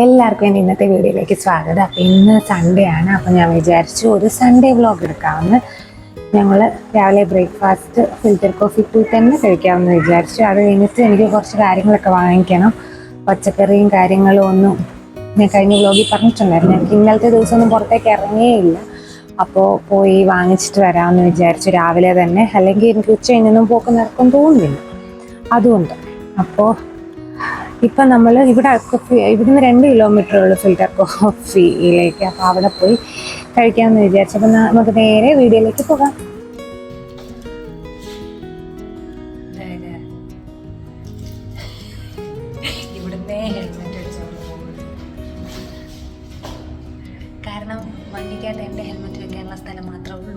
എല്ലാവർക്കും എൻ്റെ ഇന്നത്തെ വീഡിയോയിലേക്ക് സ്വാഗതം. അപ്പോൾ ഇന്ന് സൺഡേ ആണ്. അപ്പോൾ ഞാൻ വിചാരിച്ചു ഒരു സൺഡേ വ്ലോഗ് എടുക്കാമെന്ന്. ഞങ്ങൾ രാവിലെ ബ്രേക്ക്ഫാസ്റ്റ് ഫിൽറ്റർ കോഫി ടീ തന്നെ കഴിക്കാമെന്ന് വിചാരിച്ചു. അത് കഴിഞ്ഞിട്ട് എനിക്ക് കുറച്ച് കാര്യങ്ങളൊക്കെ വാങ്ങിക്കണം. പച്ചക്കറിയും കാര്യങ്ങളും ഒന്നും ഞാൻ കഴിഞ്ഞ വ്ലോഗിൽ പറഞ്ഞിട്ടുണ്ടായിരുന്നു. എനിക്ക് ഇന്നലത്തെ ദിവസമൊന്നും പുറത്തേക്ക് ഇറങ്ങിയില്ല. അപ്പോൾ പോയി വാങ്ങിച്ചിട്ട് വരാമെന്ന് വിചാരിച്ചു രാവിലെ തന്നെ. അല്ലെങ്കിൽ എനിക്ക് ഉച്ച കഴിഞ്ഞൊന്നും പോക്ക് നടക്കും തോന്നുന്നില്ല. അതുകൊണ്ട് അപ്പോൾ ഇപ്പം നമ്മൾ ഇവിടുന്ന് 2 കിലോമീറ്ററുള്ള ഫിൽറ്റർ കോഫിയിലേക്ക്. അപ്പോൾ അവിടെ പോയി കഴിക്കാമെന്ന് വിചാരിച്ചപ്പോൾ നമുക്ക് നേരെ വീഡിയോയിലേക്ക് പോകാം. കാരണം വണ്ടിക്കകത്ത് എൻ്റെ ഹെൽമെറ്റ് വെക്കാനുള്ള സ്ഥലം മാത്രമേ ഉള്ളൂ.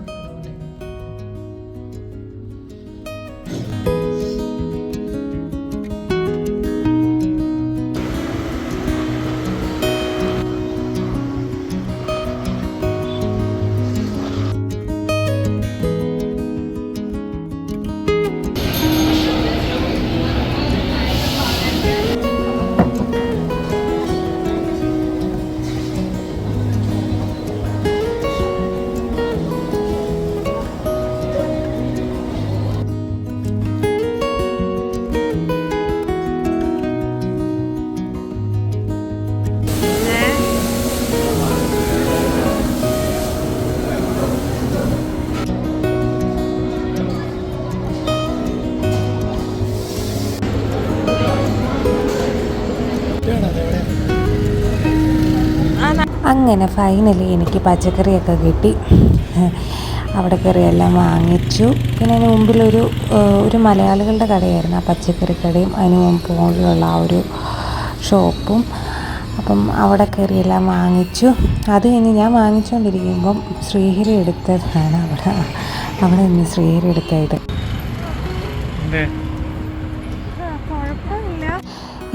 അങ്ങനെ ഫൈനലി എനിക്ക് പച്ചക്കറിയൊക്കെ കിട്ടി. അവിടെ കയറിയെല്ലാം വാങ്ങിച്ചു. പിന്നെ അതിന് മുമ്പിലൊരു മലയാളികളുടെ കടയായിരുന്നു ആ പച്ചക്കറി കടയും, അതിന് മുകളിലുള്ള ആ ഒരു ഷോപ്പും. അപ്പം അവിടെ കയറിയെല്ലാം വാങ്ങിച്ചു. അത് കഴിഞ്ഞ് ഞാൻ വാങ്ങിച്ചുകൊണ്ടിരിക്കുമ്പം ശ്രീഹരി എടുത്തതാണ് അവിടെ നിന്ന് ശ്രീഹരി എടുത്തത്.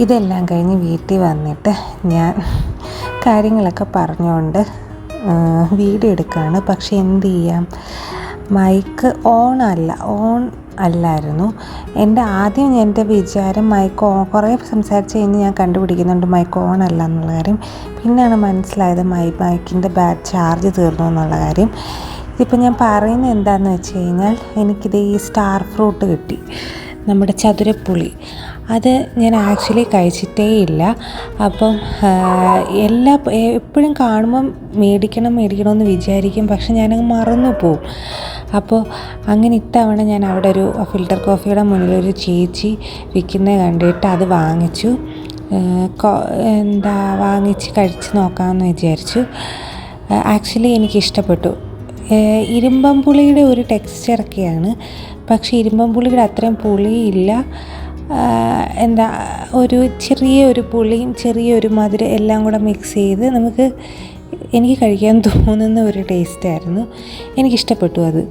ഇതെല്ലാം കഴിഞ്ഞ് വീട്ടിൽ വന്നിട്ട് ഞാൻ കാര്യങ്ങളൊക്കെ പറഞ്ഞുകൊണ്ട് വീഡിയോ എടുക്കുകയാണ്. പക്ഷെ എന്ത് ചെയ്യാം, മൈക്ക് ഓൺ അല്ലായിരുന്നു. എൻ്റെ വിചാരം മൈക്ക് കുറേ സംസാരിച്ച് കഴിഞ്ഞ് ഞാൻ കണ്ടുപിടിക്കുന്നുണ്ട് മൈക്ക് ഓൺ അല്ല എന്നുള്ള കാര്യം. പിന്നെയാണ് മനസ്സിലായത് മൈക്കിൻ്റെ ചാർജ് തീർന്നു എന്നുള്ള കാര്യം. ഇതിപ്പോൾ ഞാൻ പറയുന്നത് എന്താണെന്ന് വെച്ച് കഴിഞ്ഞാൽ, എനിക്കിത് ഈ സ്റ്റാർ ഫ്രൂട്ട് കിട്ടി, നമ്മുടെ ചതുരപ്പുളി. അത് ഞാൻ ആക്ച്വലി കഴിച്ചിട്ടേ ഇല്ല. അപ്പം എപ്പോഴും കാണുമ്പം മേടിക്കണമെന്ന് വിചാരിക്കും, പക്ഷെ ഞാനങ്ങ് മറന്നു പോവും. അപ്പോൾ അങ്ങനെ ഇത്തവണ ഞാൻ അവിടെ ഒരു ഫിൽറ്റർ കോഫിയുടെ മുന്നിലൊരു ചേച്ചി വിൽക്കുന്നത് കണ്ടിട്ട് അത് വാങ്ങിച്ചു. വാങ്ങിച്ച് കഴിച്ച് നോക്കാമെന്ന് വിചാരിച്ചു. ആക്ച്വലി എനിക്കിഷ്ടപ്പെട്ടു. ഇരുമ്പം പുളിയുടെ ഒരു ടെക്സ്ചറൊക്കെയാണ്, പക്ഷേ ഇരുമ്പം പുളിയുടെ അത്രയും പുളിയില്ല. ഒരു ചെറിയൊരു പുളിയും ചെറിയൊരു മധുരം എല്ലാം കൂടെ മിക്സ് ചെയ്ത് എനിക്ക് കഴിക്കാൻ തോന്നുന്ന ഒരു ടേസ്റ്റായിരുന്നു. എനിക്കിഷ്ടപ്പെട്ടു അത്.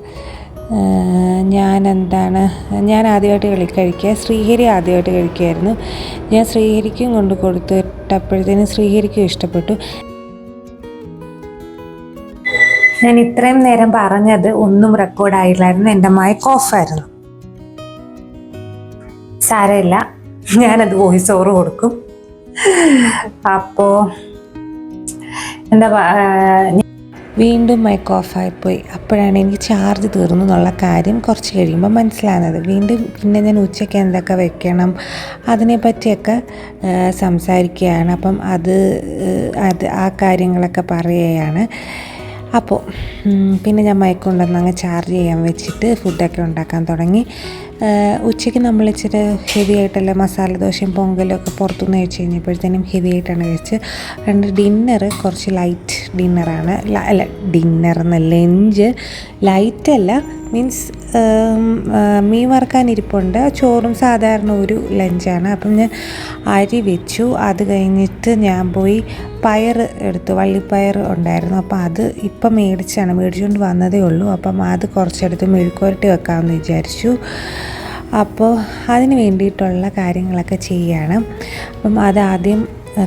ഞാൻ ആദ്യമായിട്ട് കഴിക്കുക, ശ്രീഹരി ആദ്യമായിട്ട് കഴിക്കുമായിരുന്നു. ഞാൻ ശ്രീഹരിക്കും കൊണ്ട് കൊടുത്തിട്ടപ്പോഴത്തേനും ശ്രീഹരിക്കും ഇഷ്ടപ്പെട്ടു. ഞാൻ ഇത്രയും നേരം പറഞ്ഞത് ഒന്നും റെക്കോർഡായില്ലായിരുന്നു. എൻ്റെ മൈക്ക് ഓഫായിരുന്നു. സാരമില്ല, ഞാനത് വോയിസ് ഓവർ കൊടുക്കും. അപ്പോൾ വീണ്ടും മൈക്ക് ഓഫായിപ്പോയി. അപ്പോഴാണ് എനിക്ക് ചാർജ് തീർന്നു എന്നുള്ള കാര്യം കുറച്ച് കഴിയുമ്പോൾ മനസ്സിലാകുന്നത്. പിന്നെ ഞാൻ ഉച്ചയ്ക്ക് എന്തൊക്കെ വെക്കണം അതിനെപ്പറ്റിയൊക്കെ സംസാരിക്കുകയാണ്. അപ്പം ആ കാര്യങ്ങളൊക്കെ പറയുകയാണ്. അപ്പോൾ പിന്നെ ഞാൻ മൈക്ക് കൊണ്ടുവന്ന് അങ്ങ് ചാർജ് ചെയ്യാൻ വെച്ചിട്ട് ഫുഡൊക്കെ ഉണ്ടാക്കാൻ തുടങ്ങി. ഉച്ചയ്ക്ക് നമ്മൾ ഇച്ചിരി ഹെവി ആയിട്ടല്ല മസാല ദോശയും പൊങ്കലും ഒക്കെ പുറത്തുനിന്ന് കഴിച്ച് കഴിഞ്ഞപ്പോഴത്തേനും ഹെവി ആയിട്ടാണ് കഴിച്ച്. ഡിന്നർ കുറച്ച് ലൈറ്റ് ഡിന്നറാണ്. ലഞ്ച് ലൈറ്റല്ല, മീൻസ് മീൻ വറുക്കാനിരിപ്പുണ്ട്. ചോറും സാധാരണ ഒരു ലഞ്ചാണ്. അപ്പം ഞാൻ അരി വെച്ചു. അത് കഴിഞ്ഞിട്ട് ഞാൻ പോയി പയർ എടുത്തു, വള്ളിപ്പയർ ഉണ്ടായിരുന്നു. അപ്പോൾ അത് ഇപ്പം മേടിച്ചുകൊണ്ട് വന്നതേ ഉള്ളൂ. അപ്പം അത് കുറച്ചെടുത്ത് മെഴുക്കുവരട്ടി വെക്കാമെന്ന് വിചാരിച്ചു. അപ്പോൾ അതിന് വേണ്ടിയിട്ടുള്ള കാര്യങ്ങളൊക്കെ ചെയ്യാണ്. അപ്പം അതാദ്യം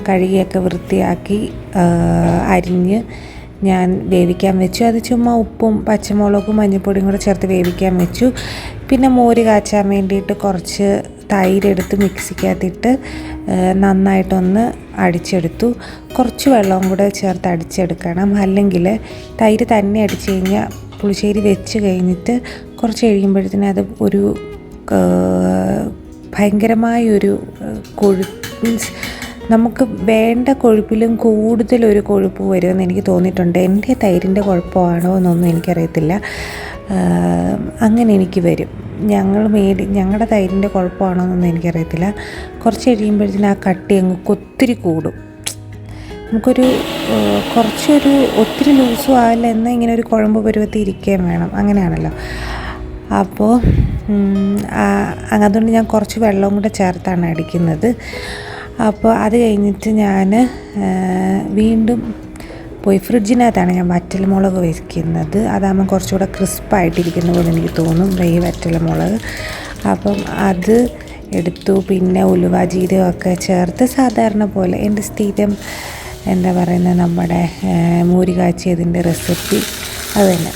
കഴുകിയൊക്കെ വൃത്തിയാക്കി അരിഞ്ഞ് ഞാൻ വേവിക്കാൻ വെച്ചു. അത് ചുമ്മാ ഉപ്പും പച്ചമുളകും മഞ്ഞൾപ്പൊടിയും കൂടെ ചേർത്ത് വേവിക്കാൻ വെച്ചു. പിന്നെ മോര് കാച്ചാൻ വേണ്ടിയിട്ട് കുറച്ച് തൈരെടുത്ത് മിക്സിക്കകത്തിട്ട് നന്നായിട്ടൊന്ന് അടിച്ചെടുത്തു. കുറച്ച് വെള്ളവും കൂടെ ചേർത്ത് അടിച്ചെടുക്കണം, അല്ലെങ്കിൽ തൈര് തന്നെ അടിച്ച് കഴിഞ്ഞാൽ പുളിശ്ശേരി വെച്ച് കഴിഞ്ഞിട്ട് കുറച്ച് കഴിയുമ്പോഴത്തേന് അത് ഒരു ഭയങ്കരമായൊരു മീൻസ് നമുക്ക് വേണ്ട കൊഴുപ്പിലും കൂടുതലൊരു കൊഴുപ്പ് വരുമെന്ന് എനിക്ക് തോന്നിയിട്ടുണ്ട്. എൻ്റെ തൈരിൻ്റെ കുഴപ്പമാണോ എന്നൊന്നും എനിക്കറിയത്തില്ല, അങ്ങനെ എനിക്ക് വരും. ഞങ്ങളുടെ തൈരിൻ്റെ കുഴപ്പമാണോ എന്നൊന്നും എനിക്കറിയത്തില്ല. കുറച്ച് കഴിയുമ്പോഴത്തേന് ആ കട്ടി അങ്ങ് ഒത്തിരി കൂടും. നമുക്കൊരു ഒത്തിരി ലൂസും ആവില്ല, എന്നാൽ ഇങ്ങനെ ഒരു കുഴമ്പ് പരുവത്തിൽ ഇരിക്കുകയും വേണം, അങ്ങനെയാണല്ലോ. അപ്പോൾ അതുകൊണ്ട് ഞാൻ കുറച്ച് വെള്ളവും കൂടെ ചേർത്താണ് അടിക്കുന്നത്. അപ്പോൾ അത് കഴിഞ്ഞിട്ട് ഞാൻ വീണ്ടും പോയി ഫ്രിഡ്ജിനകത്താണ് ഞാൻ വറ്റൽമുളക് വയ്ക്കുന്നത്. അതാകുമ്പോൾ കുറച്ചുകൂടെ ക്രിസ്പായിട്ടിരിക്കുന്ന പോലെ എനിക്ക് തോന്നും ഈ വറ്റൽമുളക്. അപ്പം അത് എടുത്തു. പിന്നെ ഉലുവ ജീരകമൊക്കെ ചേർത്ത് സാധാരണ പോലെ എൻ്റെ സ്ഥിരം എന്താ പറയുന്നത് നമ്മുടെ മോര് കാച്ചിയതിൻ്റെ റെസിപ്പി അത് തന്നെ.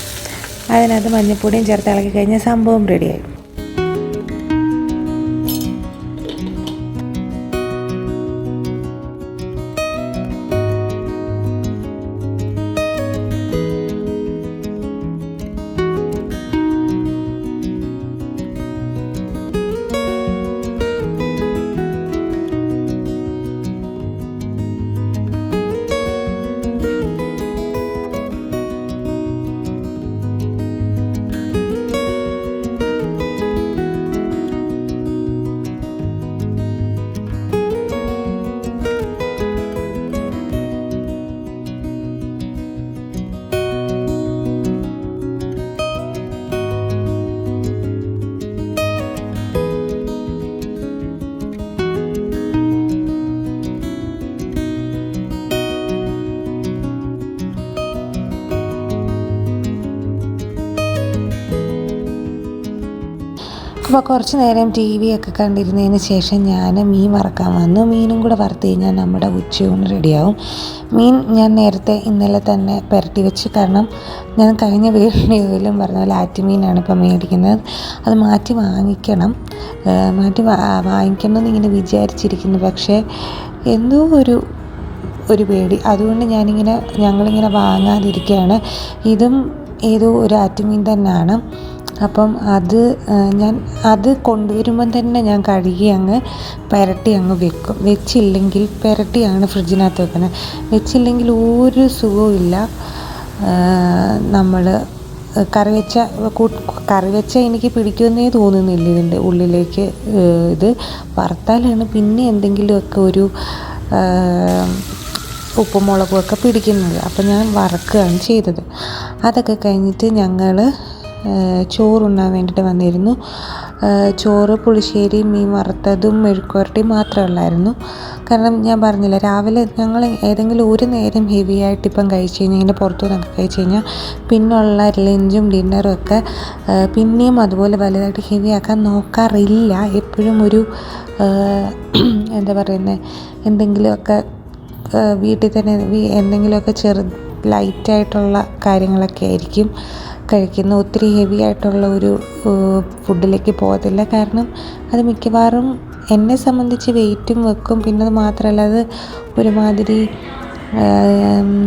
അതിനകത്ത് മഞ്ഞൾപ്പൊടിയും ചേർത്ത് ഇളക്കി കഴിഞ്ഞാൽ സംഭവം റെഡിയായി. അപ്പോൾ കുറച്ച് നേരം ടി വി ഒക്കെ കണ്ടിരുന്നതിന് ശേഷം ഞാൻ മീൻ വറക്കാൻ വന്നു. മീനും കൂടെ വറുത്ത് കഴിഞ്ഞാൽ നമ്മുടെ ഉച്ചയൂണ് റെഡിയാവും. മീൻ ഞാൻ ഇന്നലെ തന്നെ പുരട്ടി വെച്ച്, കാരണം ഞാൻ കഴിഞ്ഞ വീഡിയോയിലും പറഞ്ഞ പോലെ ആറ്റുമീനാണ് ഇപ്പം മേടിക്കുന്നത്. അത് മാറ്റി വാങ്ങിക്കണം എന്നിങ്ങനെ വിചാരിച്ചിരിക്കുന്നു. പക്ഷേ എന്തോ ഒരു പേടി, അതുകൊണ്ട് ഞങ്ങളിങ്ങനെ വാങ്ങാതിരിക്കുകയാണ്. ഇതും ഏതോ ഒരു ആറ്റുമീൻ തന്നെയാണ്. അപ്പം അത് കൊണ്ടുവരുമ്പം തന്നെ ഞാൻ കഴുകി അങ്ങ് പുരട്ടി അങ്ങ് വെക്കും. വെച്ചില്ലെങ്കിൽ പുരട്ടിയാണ് ഫ്രിഡ്ജിനകത്ത് വെക്കുന്നത്. വെച്ചില്ലെങ്കിൽ ഒരു സുഖവും ഇല്ല. നമ്മൾ കറി വെച്ച എനിക്ക് പിടിക്കുമെന്നേ തോന്നുന്നില്ല ഇതിൻ്റെ ഉള്ളിലേക്ക്. ഇത് വറുത്താലാണ് പിന്നെ എന്തെങ്കിലുമൊക്കെ ഒരു ഉപ്പും മുളകും ഒക്കെ പിടിക്കുന്നത്. അപ്പം ഞാൻ വറക്കുകയാണ് ചെയ്തത്. അതൊക്കെ കഴിഞ്ഞിട്ട് ഞങ്ങൾ ചോറുണ്ണാൻ വേണ്ടിയിട്ട് വന്നിരുന്നു. ചോറ്, പുളിശ്ശേരി, മീൻ വറുത്തതും മെഴുക്കുവരട്ടിയും മാത്രമേ ഉള്ളായിരുന്നു. കാരണം ഞാൻ പറഞ്ഞില്ല, രാവിലെ ഞങ്ങൾ ഏതെങ്കിലും ഒരു നേരം ഹെവി ആയിട്ട് ഇപ്പം കഴിച്ച് കഴിഞ്ഞാൽ ഇങ്ങനെ പുറത്തുനിന്നൊക്കെ കഴിച്ച് കഴിഞ്ഞാൽ പിന്നുള്ള ലഞ്ചും ഡിന്നറും ഒക്കെ പിന്നെയും അതുപോലെ വലുതായിട്ട് ഹെവി ആക്കാൻ നോക്കാറില്ല. എപ്പോഴും ഒരു എന്താ പറയുന്നത്, എന്തെങ്കിലുമൊക്കെ വീട്ടിൽ തന്നെ എന്തെങ്കിലുമൊക്കെ ലൈറ്റായിട്ടുള്ള കാര്യങ്ങളൊക്കെ ആയിരിക്കും കഴിക്കുന്ന. ഒത്തിരി ഹെവി ആയിട്ടുള്ള ഒരു ഫുഡിലേക്ക് പോകത്തില്ല. കാരണം അത് മിക്കവാറും എന്നെ സംബന്ധിച്ച് വെയിറ്റും വെക്കും. പിന്നെ അത് മാത്രമല്ല, അത് ഒരുമാതിരി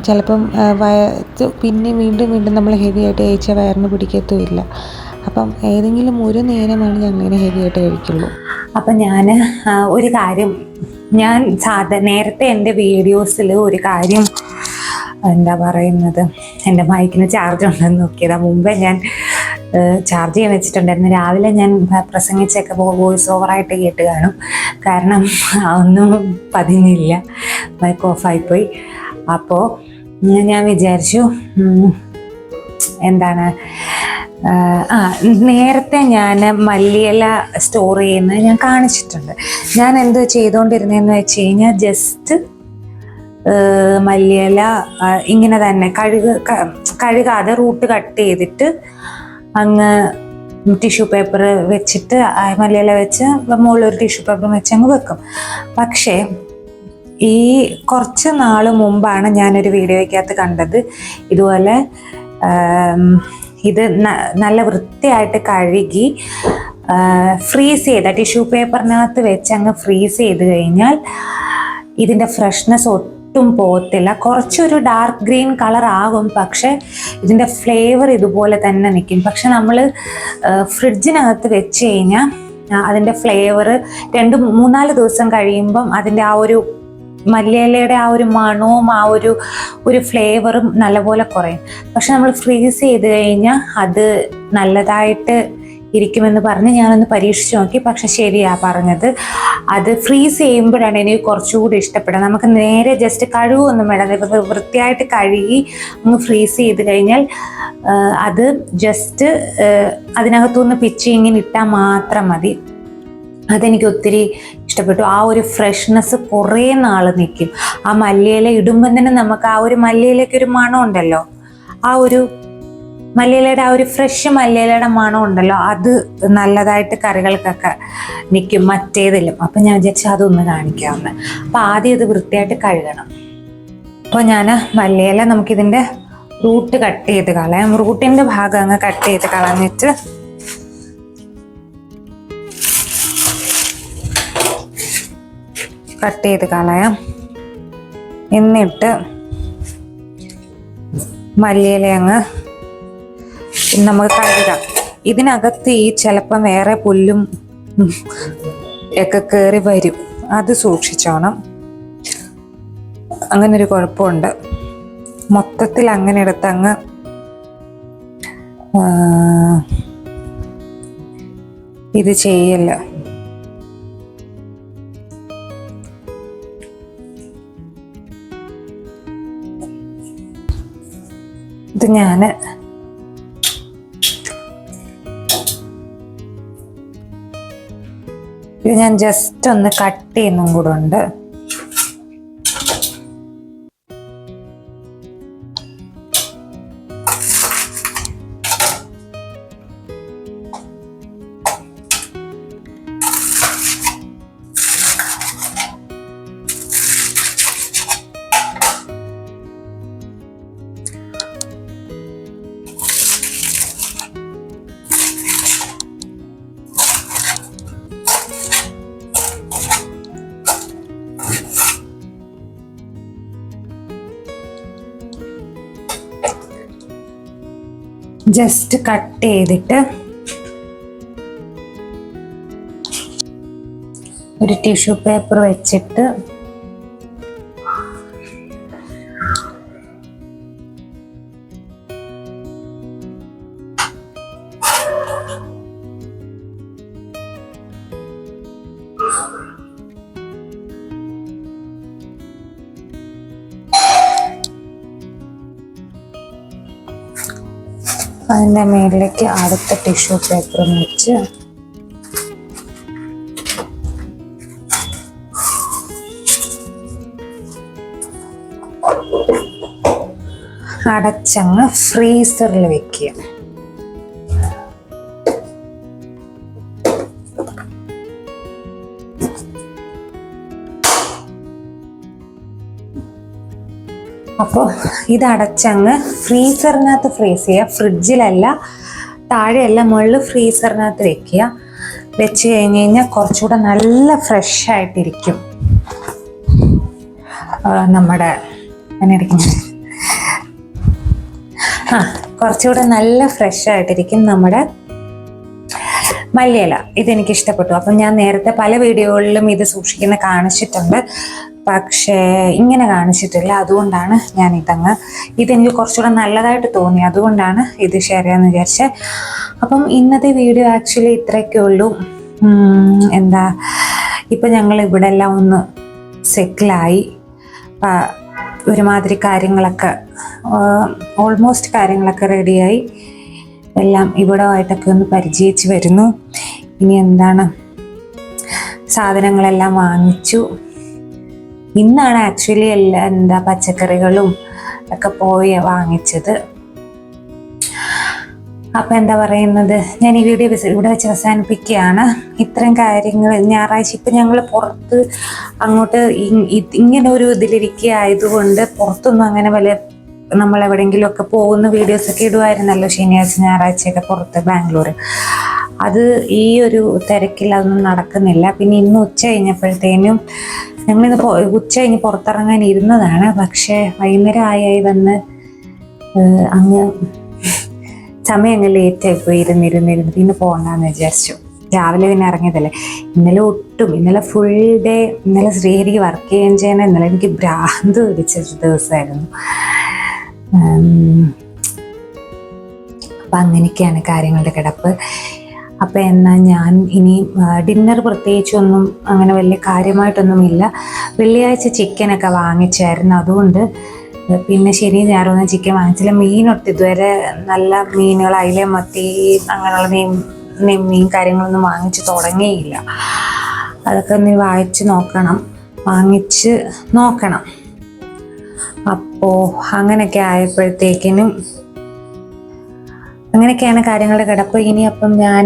ചിലപ്പം പിന്നെ വീണ്ടും നമ്മൾ ഹെവി ആയിട്ട് കഴിച്ചാൽ വയറിന് പിടിക്കത്തുമില്ല. അപ്പം ഏതെങ്കിലും ഒരു നേരമാണ് ഞങ്ങളിങ്ങനെ ഹെവി ആയിട്ട് കഴിക്കുള്ളൂ. അപ്പം ഞാൻ ഒരു കാര്യം, ഞാൻ നേരത്തെ എൻ്റെ വീഡിയോസിൽ ഒരു കാര്യം എന്താ പറയുന്നത്, എൻ്റെ മൈക്കിന് ചാർജ് ഉണ്ടെന്ന് നോക്കിയതാണ്. മുമ്പേ ഞാൻ ചാർജ് ചെയ്യാൻ വെച്ചിട്ടുണ്ടായിരുന്നു. രാവിലെ ഞാൻ പ്രസംഗിച്ചൊക്കെ വോയിസ് ഓവറായിട്ട് കേട്ട് കാണും. കാരണം ഒന്നും പതിഞ്ഞില്ല, മൈക്ക് ഓഫായിപ്പോയി. അപ്പോൾ ഞാൻ വിചാരിച്ചു നേരത്തെ ഞാൻ മല്ലിയില സ്റ്റോർ ചെയ്യുന്നത് ഞാൻ കാണിച്ചിട്ടുണ്ട്. ഞാൻ എന്ത് ചെയ്തുകൊണ്ടിരുന്നതെന്ന് വെച്ച് കഴിഞ്ഞാൽ, ജസ്റ്റ് മല്ലിയില ഇങ്ങനെ തന്നെ കഴുകാതെ റൂട്ട് കട്ട് ചെയ്തിട്ട് അങ്ങ് ടിഷ്യൂ പേപ്പർ വെച്ചിട്ട് മല്ലിയില വെച്ച് മുകളിലൊരു ടിഷ്യൂ പേപ്പർ വെച്ച് അങ്ങ് വെക്കും. പക്ഷേ ഈ കുറച്ച് നാൾ മുമ്പാണ് ഞാനൊരു വീഡിയോയ്ക്കകത്ത് കണ്ടത് ഇതുപോലെ ഇത് നല്ല വൃത്തിയായിട്ട് കഴുകി ഫ്രീസ് ചെയ്ത ടിഷ്യൂ പേപ്പറിനകത്ത് വെച്ച് അങ്ങ് ഫ്രീസ് ചെയ്ത് കഴിഞ്ഞാൽ ഇതിൻ്റെ ഫ്രഷ്നെസ് ഒട്ടും പോകത്തില്ല. കുറച്ചൊരു ഡാർക്ക് ഗ്രീൻ കളർ ആകും, പക്ഷെ ഇതിൻ്റെ ഫ്ലേവർ ഇതുപോലെ തന്നെ നിൽക്കും. പക്ഷെ നമ്മൾ ഫ്രിഡ്ജിനകത്ത് വെച്ച് കഴിഞ്ഞാൽ അതിൻ്റെ ഫ്ലേവർ 2-3-4 ദിവസം കഴിയുമ്പം അതിൻ്റെ ആ ഒരു മല്ലിയിലയുടെ ആ ഒരു മണവും ആ ഒരു ഫ്ലേവറും നല്ലപോലെ കുറയും. പക്ഷെ നമ്മൾ ഫ്രീസ് ചെയ്ത് കഴിഞ്ഞാൽ അത് നല്ലതായിട്ട് ഇരിക്കുമെന്ന് പറഞ്ഞ് ഞാനൊന്ന് പരീക്ഷിച്ച് നോക്കി. പക്ഷെ ശരിയാ പറഞ്ഞത്, അത് ഫ്രീസ് ചെയ്യുമ്പോഴാണ് എനിക്ക് കുറച്ചുകൂടി ഇഷ്ടപ്പെടുക. നമുക്ക് നേരെ ജസ്റ്റ് കഴുകൊന്നും വേണ്ട, വൃത്തിയായിട്ട് കഴുകി ഒന്ന് ഫ്രീസ് ചെയ്ത് കഴിഞ്ഞാൽ അത് ജസ്റ്റ് അതിനകത്തുനിന്ന് പിച്ചി ഇങ്ങനെ ഇട്ടാൽ മാത്രം മതി. അതെനിക്ക് ഒത്തിരി ഇഷ്ടപ്പെട്ടു. ആ ഒരു ഫ്രഷ്നെസ് കുറേ നാൾ നിൽക്കും. ആ മല്ലിയില ഇടുമ്പം തന്നെ നമുക്ക് ആ ഒരു മല്ലിയിലയ്ക്ക് ഒരു മണം ഉണ്ടല്ലോ, ആ ഒരു മല്ലിയിലയുടെ ആ ഒരു ഫ്രഷ് മല്ലിയിലയുടെ മണം ഉണ്ടല്ലോ, അത് നല്ലതായിട്ട് കറികൾക്കൊക്കെ നിൽക്കും മറ്റേതിലും. അപ്പം ഞാൻ വിചാരിച്ചു അതൊന്ന് കാണിക്കാവുന്ന. അപ്പം ആദ്യം ഇത് വൃത്തിയായിട്ട് കഴുകണം. അപ്പോൾ ഞാൻ മല്ലിയില നമുക്കിതിൻ്റെ റൂട്ട് കട്ട് ചെയ്ത് കളയാം. റൂട്ടിൻ്റെ ഭാഗം അങ്ങ് കട്ട് ചെയ്ത് കളഞ്ഞിട്ട് കളയാം. എന്നിട്ട് മല്ലിയില അങ്ങ് നമുക്ക് കഴുകാം. ഇതിനകത്ത് ചിലപ്പം വേറെ പുല്ലും ഒക്കെ കയറി വരും, അത് സൂക്ഷിച്ചോണം. അങ്ങനൊരു കുഴപ്പമുണ്ട്. മൊത്തത്തിൽ അങ്ങനെ എടുത്തങ്ങ് ഇത് ചെയ്യല്ല. ഇത് ഞാൻ ജസ്റ്റ് ഒന്ന് കട്ട് ചെയ്യുന്നും കൂടെ ഉണ്ട്. ജസ്റ്റ് കട്ട് ചെയ്തിട്ട് ഒരു ടിഷ്യൂ പേപ്പർ വെച്ചിട്ട് അതിൻ്റെ മേളിലേക്ക് അടുത്ത ടിഷ്യൂ പേപ്പർ വെച്ച് അടച്ചങ്ങ് ഫ്രീസറിൽ വെക്കുക. അപ്പോൾ ഇത് അടച്ചങ്ങ് ഫ്രീസറിനകത്ത് ഫ്രീസ് ചെയ്യുക. ഫ്രിഡ്ജിലല്ല, താഴെയല്ല, മുകളിൽ ഫ്രീസറിനകത്ത് വെക്കുക. വെച്ച് കഴിഞ്ഞ് കഴിഞ്ഞാൽ കുറച്ചുകൂടെ നല്ല ഫ്രഷ് ആയിട്ടിരിക്കും. നമ്മുടെ കുറച്ചുകൂടെ നല്ല ഫ്രഷ് ആയിട്ടിരിക്കും നമ്മുടെ മല്ലിയില. ഇതെനിക്ക് ഇഷ്ടപ്പെട്ടു. അപ്പം ഞാൻ നേരത്തെ പല വീഡിയോകളിലും ഇത് സൂക്ഷിക്കുന്ന കാണിച്ചിട്ടുണ്ട്, പക്ഷേ ഇങ്ങനെ കാണിച്ചിട്ടില്ല. അതുകൊണ്ടാണ് ഞാൻ ഇതെനിക്ക് കുറച്ചുകൂടെ നല്ലതായിട്ട് തോന്നി, അതുകൊണ്ടാണ് ഇത് ഷെയർ ചെയ്യാമെന്ന് വിചാരിച്ചത്. അപ്പം ഇന്നത്തെ വീഡിയോ ആക്ച്വലി ഇത്രയൊക്കെ ഉള്ളൂ. ഇപ്പം ഞങ്ങൾ ഇവിടെ എല്ലാം ഒന്ന് സെറ്റിലായി. ഒരുമാതിരി കാര്യങ്ങളൊക്കെ ഓൾമോസ്റ്റ് കാര്യങ്ങളൊക്കെ റെഡിയായി. എല്ലാം ഇവിടെ ആയിട്ടൊക്കെ ഒന്ന് പരിചയിച്ച് വരുന്നു. ഇനി സാധനങ്ങളെല്ലാം വാങ്ങിച്ചു. ഇന്നാണ് ആക്ച്വലി പച്ചക്കറികളും ഒക്കെ പോയി വാങ്ങിച്ചത്. അപ്പം ഞാൻ ഈ വീഡിയോ ഇവിടെ വെച്ച് അവസാനിപ്പിക്കുകയാണ്. ഇത്രയും കാര്യങ്ങൾ ഞായറാഴ്ച ഇപ്പം ഞങ്ങൾ പുറത്ത് അങ്ങോട്ട് ഇങ്ങനെ ഒരു ഇതിലിരിക്കുക ആയതുകൊണ്ട് പുറത്തൊന്നും അങ്ങനെ നമ്മളെവിടെയെങ്കിലും ഒക്കെ പോകുന്ന വീഡിയോസൊക്കെ ഇടുമായിരുന്നല്ലോ ശനിയാഴ്ച ഞായറാഴ്ചയൊക്കെ പുറത്ത് ബാംഗ്ലൂർ. അത് ഈ ഒരു തിരക്കിൽ അതൊന്നും നടക്കുന്നില്ല. പിന്നെ ഇന്ന് ഉച്ച കഴിഞ്ഞപ്പോഴത്തേനും ഞങ്ങളിന്ന് ഉച്ച കഴിഞ്ഞ് പുറത്തിറങ്ങാൻ ഇരുന്നതാണ്. പക്ഷേ വൈകുന്നേരം ആയി വന്ന് അങ്ങ് സമയം അങ്ങ് ലേറ്റായി പോയി. ഇരുന്നിരുന്ന് പിന്നെ പോകണ്ടെന്ന് വിചാരിച്ചു. രാവിലെ പിന്നെ ഇറങ്ങിയതല്ലേ. ഇന്നലെ ഫുൾ ഡേ ഇന്നലെ ശ്രീഹരിക്ക് വർക്ക് ചെയ്യുന്ന ഇന്നലെ എനിക്ക് ഭ്രാന്ത് പിടിച്ചൊരു ദിവസമായിരുന്നു. അപ്പം അങ്ങനെയൊക്കെയാണ് കാര്യങ്ങളുടെ കിടപ്പ്. അപ്പം എന്നാൽ ഞാൻ ഇനി ഡിന്നർ പ്രത്യേകിച്ചൊന്നും അങ്ങനെ വലിയ കാര്യമായിട്ടൊന്നുമില്ല. വെള്ളിയാഴ്ച ചിക്കനൊക്കെ വാങ്ങിച്ചായിരുന്നു, അതുകൊണ്ട് പിന്നെ ശനി ഞായറൊന്നും ചിക്കൻ വാങ്ങിച്ചില്ല. മീനൊട്ട് ഇതുവരെ നല്ല മീനുകൾ അയില മത്തി അങ്ങനെയുള്ള മീൻ കാര്യങ്ങളൊന്നും വാങ്ങിച്ച് തുടങ്ങിയില്ല. അതൊക്കെ ഒന്ന് വാങ്ങിച്ച് നോക്കണം. അപ്പോൾ അങ്ങനെയൊക്കെയാണ് കാര്യങ്ങളുടെ കിടപ്പ്. ഇനി അപ്പം ഞാൻ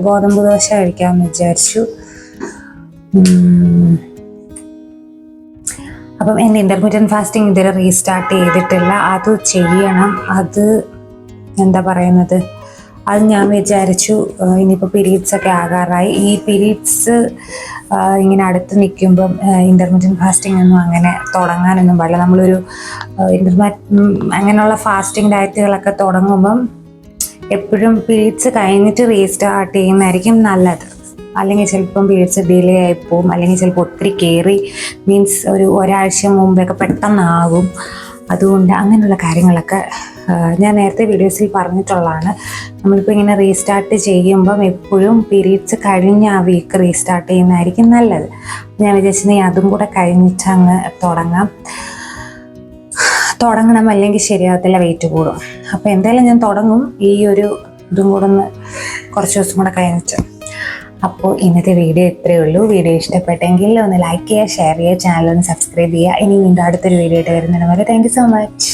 ഗോതമ്പ് ദോശ കഴിക്കാമെന്ന് വിചാരിച്ചു. അപ്പം എൻ്റെ ഇൻ്റർമീഡിയറ്റ് ഫാസ്റ്റിംഗ് ഇതുവരെ റീസ്റ്റാർട്ട് ചെയ്തിട്ടില്ല. അത് ചെയ്യണം. അത് ഞാൻ വിചാരിച്ചു. ഇനിയിപ്പോൾ പീരീഡ്സൊക്കെ ആകാറായി. ഈ പീരീഡ്സ് ഇങ്ങനെ അടുത്ത് നിൽക്കുമ്പം ഇൻ്റർമീഡിയറ്റ് ഫാസ്റ്റിംഗ് ഒന്നും അങ്ങനെ തുടങ്ങാനൊന്നും പാടില്ല. നമ്മളൊരു അങ്ങനെയുള്ള ഫാസ്റ്റിംഗ് ഡയറ്റുകളൊക്കെ തുടങ്ങുമ്പം എപ്പോഴും പീരീഡ്സ് കഴിഞ്ഞിട്ട് റീസ്റ്റാർട്ട് ചെയ്യുന്നതായിരിക്കും നല്ലത്. അല്ലെങ്കിൽ ചിലപ്പം പീരീഡ്സ് ഡിലേ ആയിപ്പോവും, അല്ലെങ്കിൽ ചിലപ്പോൾ ഒത്തിരി മീൻസ് ഒരാഴ്ച മുമ്പൊക്കെ പെട്ടെന്നാകും. അതുകൊണ്ട് അങ്ങനെയുള്ള കാര്യങ്ങളൊക്കെ ഞാൻ നേരത്തെ വീഡിയോസിൽ പറഞ്ഞിട്ടുള്ളതാണ്. നമ്മളിപ്പോൾ ഇങ്ങനെ റീസ്റ്റാർട്ട് ചെയ്യുമ്പം എപ്പോഴും പീരീഡ്സ് കഴിഞ്ഞ ആ വീക്ക് റീസ്റ്റാർട്ട് ചെയ്യുന്നതായിരിക്കും നല്ലത്. ഞാൻ വിചാരിച്ചത് അതും കൂടെ കഴിഞ്ഞിട്ട് അങ്ങ് തുടങ്ങണം, അല്ലെങ്കിൽ ശരിയാകത്തില്ല, വെയിറ്റ് കൂടും. അപ്പോൾ എന്തായാലും ഞാൻ തുടങ്ങും ഇതും കൂടെ കുറച്ച് ദിവസം കൂടെ കഴിഞ്ഞിട്ട്. അപ്പോൾ ഇന്നത്തെ വീഡിയോ ഇത്രയേ ഉള്ളൂ. വീഡിയോ ഇഷ്ടപ്പെട്ടെങ്കിൽ ഒന്ന് ലൈക്ക് ചെയ്യുക, ഷെയർ ചെയ്യുക, ചാനൽ ഒന്ന് സബ്സ്ക്രൈബ് ചെയ്യുക. ഇനി വീണ്ടും അടുത്തൊരു വീഡിയോ ആയിട്ട് വരുന്നതിന് വരെ താങ്ക് യു സോ മച്ച്.